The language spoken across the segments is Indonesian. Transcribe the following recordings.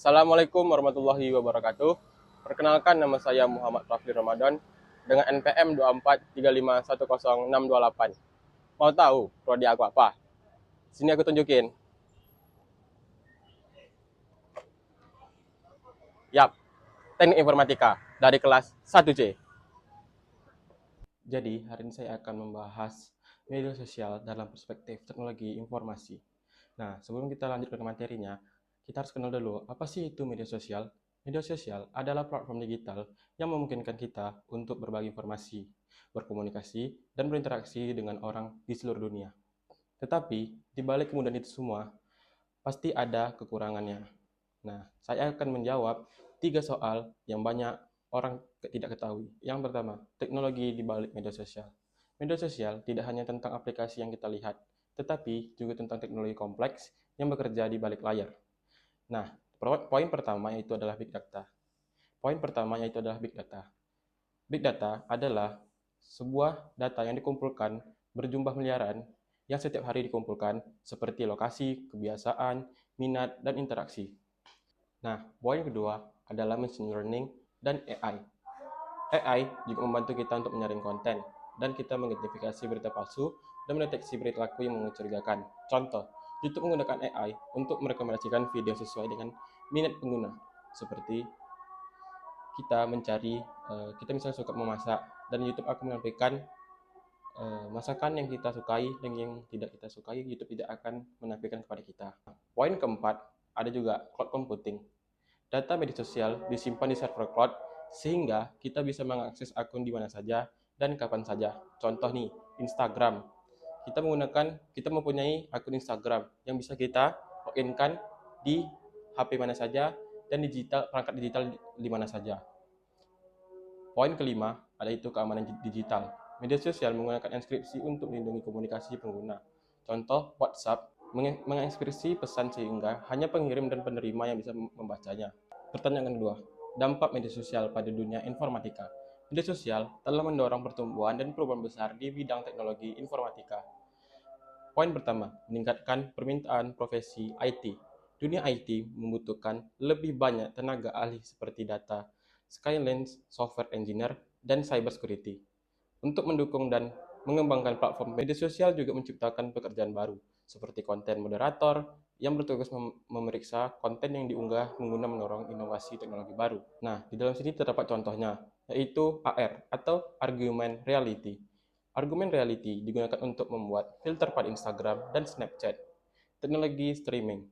Assalamualaikum warahmatullahi wabarakatuh. Perkenalkan, nama saya Muhammad Rafli Ramadan dengan NPM 24351068. Mau tahu prodi aku apa? Sini aku tunjukin. Yap, Teknik Informatika dari kelas 1C. Jadi, hari ini saya akan membahas media sosial dalam perspektif teknologi informasi. Nah, sebelum kita lanjut ke materinya, kita harus kenal dulu, apa sih itu media sosial? Media sosial adalah platform digital yang memungkinkan kita untuk berbagi informasi, berkomunikasi, dan berinteraksi dengan orang di seluruh dunia. Tetapi, di balik kemudahan itu semua, pasti ada kekurangannya. Nah, saya akan menjawab 3 soal yang banyak orang tidak ketahui. Yang pertama, teknologi di balik media sosial. Media sosial tidak hanya tentang aplikasi yang kita lihat, tetapi juga tentang teknologi kompleks yang bekerja di balik layar. Nah, poin pertama yaitu adalah Big Data. Big Data adalah sebuah data yang dikumpulkan berjumlah miliaran yang setiap hari dikumpulkan seperti lokasi, kebiasaan, minat, dan interaksi. Nah, poin kedua adalah machine learning dan AI. AI juga membantu kita untuk menyaring konten, dan kita mengidentifikasi berita palsu dan mendeteksi perilaku yang mencurigakan. Contoh, YouTube menggunakan AI untuk merekomendasikan video sesuai dengan minat pengguna. Seperti kita mencari, kita misalnya suka memasak, dan YouTube akan menampilkan masakan yang kita sukai dan yang tidak kita sukai, YouTube tidak akan menampilkan kepada kita. Poin keempat, ada juga cloud computing. Data media sosial disimpan di server cloud sehingga kita bisa mengakses akun di mana saja dan kapan saja. Contoh nih, Instagram. Kita mempunyai akun Instagram yang bisa kita login-kan di HP mana saja dan perangkat digital di mana saja. Poin kelima, ada itu keamanan digital. Media sosial menggunakan enkripsi untuk melindungi komunikasi pengguna. Contoh, WhatsApp mengenkripsi pesan sehingga hanya pengirim dan penerima yang bisa membacanya. Pertanyaan kedua, dampak media sosial pada dunia informatika. Media sosial telah mendorong pertumbuhan dan perubahan besar di bidang teknologi informatika. Poin pertama, meningkatkan permintaan profesi IT. Dunia IT membutuhkan lebih banyak tenaga ahli seperti data, science, software engineer, dan cybersecurity. Untuk mendukung dan mengembangkan platform media sosial juga menciptakan pekerjaan baru, seperti konten moderator, yang bertugas memeriksa konten yang diunggah pengguna mendorong inovasi teknologi baru. Nah, di dalam sini terdapat contohnya, yaitu AR atau Augmented Reality. Augmented Reality digunakan untuk membuat filter pada Instagram dan Snapchat. Teknologi streaming.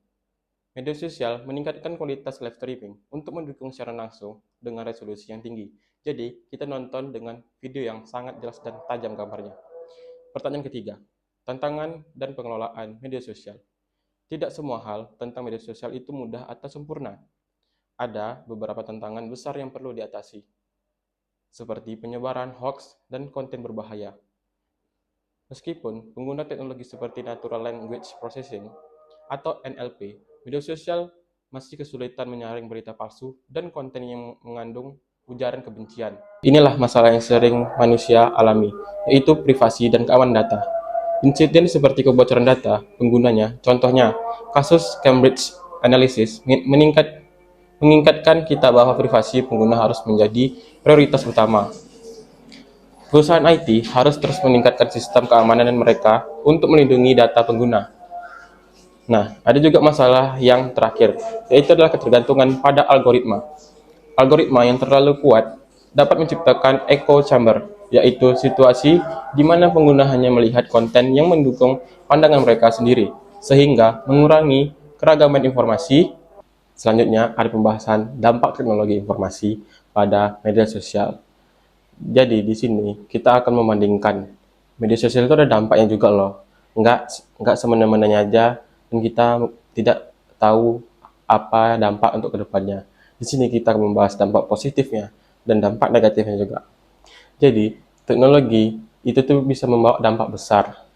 Media sosial meningkatkan kualitas live streaming untuk mendukung siaran langsung dengan resolusi yang tinggi. Jadi, kita nonton dengan video yang sangat jelas dan tajam gambarnya. Pertanyaan ketiga, tantangan dan pengelolaan media sosial. Tidak semua hal tentang media sosial itu mudah atau sempurna. Ada beberapa tantangan besar yang perlu diatasi, seperti penyebaran hoax dan konten berbahaya. Meskipun pengguna teknologi seperti Natural Language Processing atau NLP, media sosial masih kesulitan menyaring berita palsu dan konten yang mengandung ujaran kebencian. Inilah masalah yang sering manusia alami, yaitu privasi dan keamanan data. Insiden seperti kebocoran data penggunanya, contohnya kasus Cambridge Analysis, mengingatkan kita bahwa privasi pengguna harus menjadi prioritas utama. Perusahaan IT harus terus meningkatkan sistem keamanan mereka untuk melindungi data pengguna. Nah, ada juga masalah yang terakhir, yaitu adalah ketergantungan pada algoritma. Algoritma yang terlalu kuat dapat menciptakan echo chamber, yaitu situasi di mana pengguna hanya melihat konten yang mendukung pandangan mereka sendiri, sehingga mengurangi keragaman informasi. Selanjutnya, ada pembahasan dampak teknologi informasi pada media sosial. Jadi, di sini kita akan membandingkan media sosial itu ada dampaknya juga loh. Nggak semena-menanya aja, dan kita tidak tahu apa dampak untuk kedepannya. Di sini kita akan membahas dampak positifnya dan dampak negatifnya juga. Jadi, teknologi itu tuh bisa membawa dampak besar,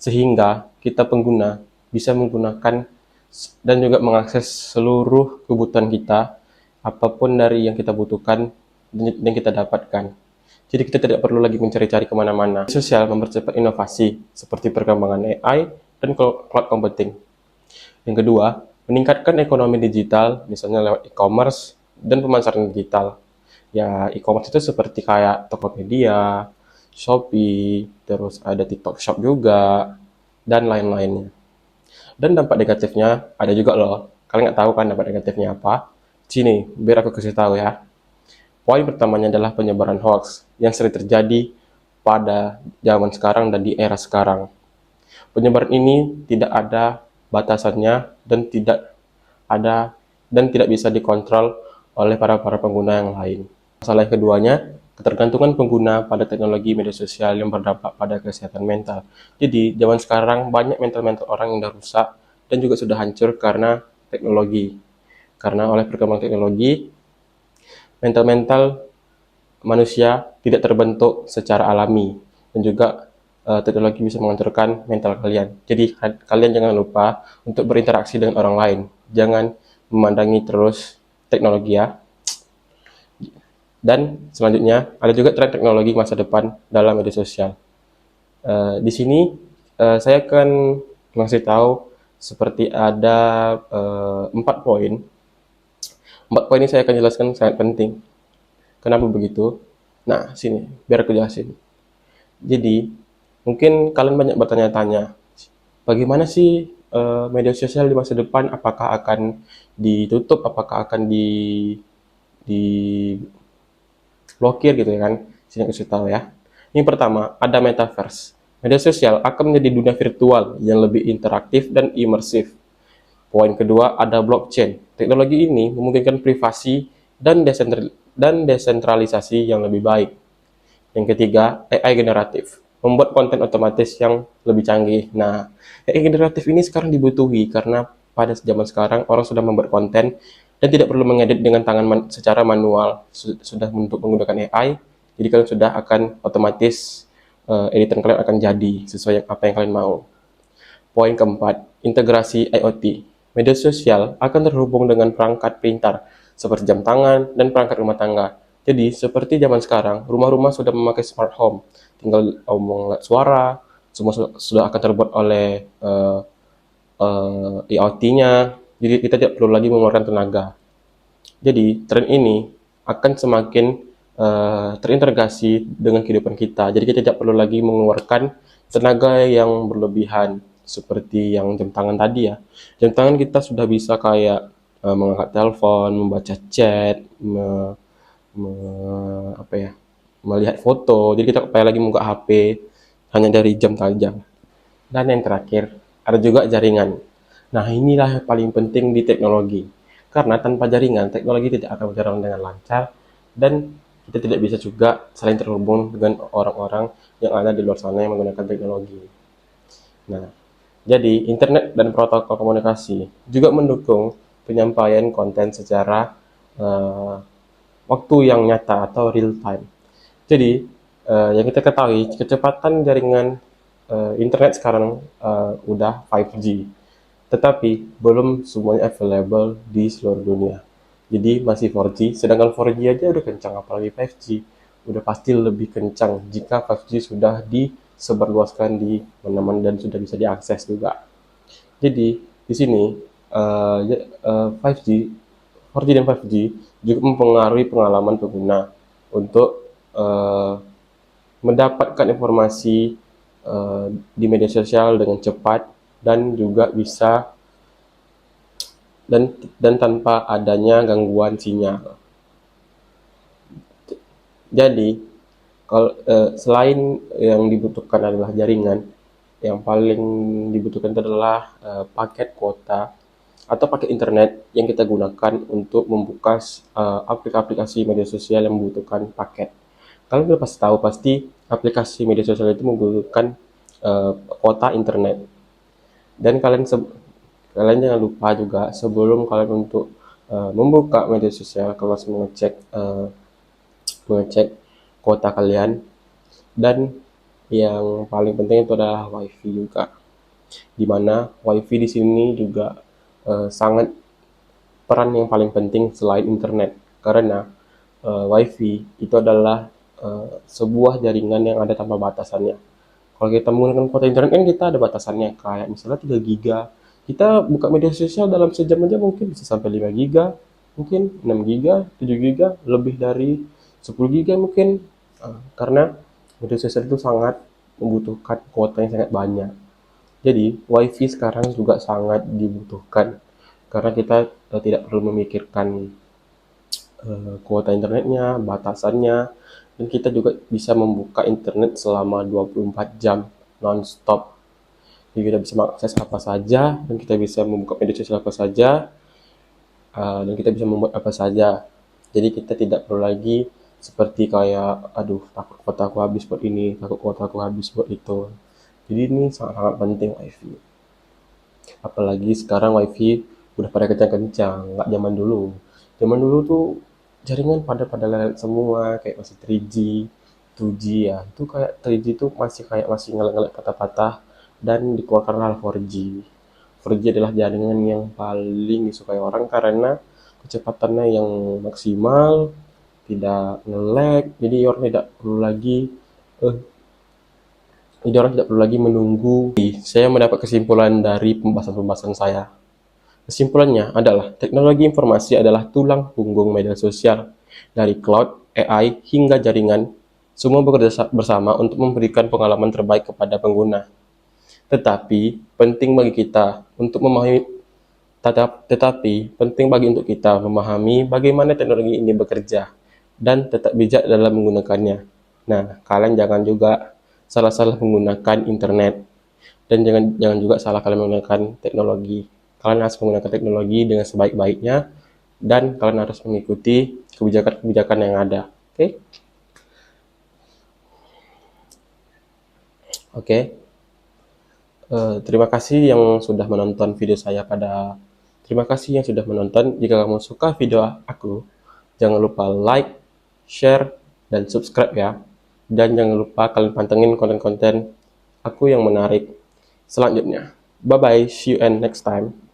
sehingga kita pengguna bisa menggunakan dan juga mengakses seluruh kebutuhan kita, apapun dari yang kita butuhkan dan kita dapatkan. Jadi kita tidak perlu lagi mencari-cari kemana-mana. Sosial mempercepat inovasi, seperti perkembangan AI dan cloud computing. Yang kedua, meningkatkan ekonomi digital, misalnya lewat e-commerce dan pemasaran digital. Ya, e-commerce itu seperti kayak Tokopedia, Shopee, terus ada TikTok Shop juga, dan lain-lainnya. Dan dampak negatifnya ada juga loh. Kalian nggak tahu kan dampak negatifnya apa? Sini, biar aku kasih tahu ya. Poin pertamanya adalah penyebaran hoax yang sering terjadi pada zaman sekarang dan di era sekarang. Penyebaran ini tidak ada batasannya dan tidak bisa dikontrol oleh para pengguna yang lain. Masalah yang keduanya, ketergantungan pengguna pada teknologi media sosial yang berdampak pada kesehatan mental. Jadi, zaman sekarang banyak mental-mental orang yang sudah rusak dan juga sudah hancur karena teknologi. Karena oleh perkembangan teknologi, mental-mental manusia tidak terbentuk secara alami dan juga teknologi bisa menghancurkan mental kalian. Jadi kalian jangan lupa untuk berinteraksi dengan orang lain. Jangan memandangi terus teknologi ya. Dan selanjutnya ada juga tren teknologi masa depan dalam media sosial. Di sini saya akan mengasih tahu seperti ada 4 poin. 4 poin ini saya akan jelaskan sangat penting. Kenapa begitu? Nah, sini biar aku jelasin. Jadi, mungkin kalian banyak bertanya-tanya, bagaimana sih media sosial di masa depan? Apakah akan ditutup? Apakah akan diblokir gitu ya kan? Sini aku kasih tahu ya. Yang pertama, ada metaverse. Media sosial akan menjadi dunia virtual yang lebih interaktif dan imersif. Poin kedua, ada blockchain. Teknologi ini memungkinkan privasi dan desentralisasi yang lebih baik. Yang ketiga, AI generatif, membuat konten otomatis yang lebih canggih. Nah, AI generatif ini sekarang dibutuhi karena pada zaman sekarang orang sudah membuat konten dan tidak perlu mengedit dengan tangan secara manual. Sudah untuk menggunakan AI, jadi kalian sudah akan otomatis editan kalian akan jadi sesuai apa yang kalian mau. Poin keempat, integrasi IoT. Media sosial akan terhubung dengan perangkat pintar seperti jam tangan dan perangkat rumah tangga. Jadi, seperti zaman sekarang, rumah-rumah sudah memakai smart home. Tinggal omong lewat suara, semua sudah akan terbuat oleh IoT-nya. Jadi, kita tidak perlu lagi mengeluarkan tenaga. Jadi, tren ini akan semakin terintegrasi dengan kehidupan kita. Jadi, kita tidak perlu lagi mengeluarkan tenaga yang berlebihan seperti yang jam tangan tadi ya. Jam tangan kita sudah bisa kayak mengangkat telepon, membaca chat, apa ya, melihat foto. Jadi kita kayak lagi buka HP hanya dari jam saja. Dan yang terakhir, ada juga jaringan. Nah, inilah yang paling penting di teknologi. Karena tanpa jaringan, teknologi tidak akan berjalan dengan lancar dan kita tidak bisa juga saling terhubung dengan orang-orang yang ada di luar sana yang menggunakan teknologi. Nah, jadi internet dan protokol komunikasi juga mendukung penyampaian konten secara eh, waktu yang nyata atau real time. Jadi, yang kita ketahui, kecepatan jaringan internet sekarang udah 5G, tetapi belum semuanya available di seluruh dunia. Jadi masih 4G, sedangkan 4G aja udah kencang, apalagi 5G. Udah pasti lebih kencang jika 5G sudah disebarluaskan di mana-mana dan sudah bisa diakses juga. Jadi, di sini 5G, 4G dan 5G juga mempengaruhi pengalaman pengguna untuk mendapatkan informasi di media sosial dengan cepat dan juga bisa dan tanpa adanya gangguan sinyal. Jadi, kalau selain yang dibutuhkan adalah jaringan, yang paling dibutuhkan itu adalah paket kuota atau paket internet yang kita gunakan untuk membuka aplikasi media sosial yang membutuhkan paket. Kalian udah pasti tahu pasti aplikasi media sosial itu membutuhkan kuota internet. Dan kalian jangan lupa juga sebelum kalian untuk membuka media sosial, kalian harus mengecek kuota kalian. Dan yang paling penting itu adalah wifi juga, dimana wifi di sini juga sangat peran yang paling penting selain internet, karena wifi itu adalah sebuah jaringan yang ada tanpa batasannya. Kalau kita menggunakan kuota internet kan kita ada batasannya, kayak misalnya 3 giga, Kita buka media sosial dalam sejam aja mungkin bisa sampai 5 giga, mungkin 6 giga, 7 giga, lebih dari 10 giga mungkin. Karena media sosial itu sangat membutuhkan kuota yang sangat banyak. Jadi, WiFi sekarang juga sangat dibutuhkan karena kita tidak perlu memikirkan kuota internetnya, batasannya, dan kita juga bisa membuka internet selama 24 jam non-stop. Jadi kita bisa mengakses apa saja, dan kita bisa membuka media sosial apa saja, dan kita bisa membuat apa saja. Jadi kita tidak perlu lagi seperti kayak, aduh takut kuota aku habis buat ini, takut kuota aku habis buat itu. Jadi ini sangat-sangat penting WiFi. Apalagi sekarang WiFi udah pada kencang-kencang, nggak zaman dulu. Zaman dulu tuh jaringan pada lelet semua, kayak masih 3G, 2G ya. Itu kayak 3G tuh masih ngelek-ngelek patah-patah dan dikeluarkanlah 4G. 4G adalah jaringan yang paling disukai orang karena kecepatannya yang maksimal, tidak nge-lag, jadi orang tidak perlu lagi eh, menunggu. Saya mendapat kesimpulan dari pembahasan-pembahasan saya. Kesimpulannya adalah teknologi informasi adalah tulang punggung media sosial. Dari cloud, AI, hingga jaringan, semua bekerja bersama untuk memberikan pengalaman terbaik kepada pengguna. Tetapi, penting bagi kita untuk memahami penting bagi untuk kita memahami bagaimana teknologi ini bekerja dan tetap bijak dalam menggunakannya. Nah, kalian jangan juga salah-salah menggunakan internet dan jangan jangan juga salah kalian menggunakan teknologi. Kalian harus menggunakan teknologi dengan sebaik-baiknya dan kalian harus mengikuti kebijakan-kebijakan yang ada. Oke? Oke. Terima kasih yang sudah menonton video saya Terima kasih yang sudah menonton. Jika kamu suka video aku, jangan lupa like, share, dan subscribe ya. Dan jangan lupa kalian pantengin konten-konten aku yang menarik selanjutnya. Bye-bye, see you and next time.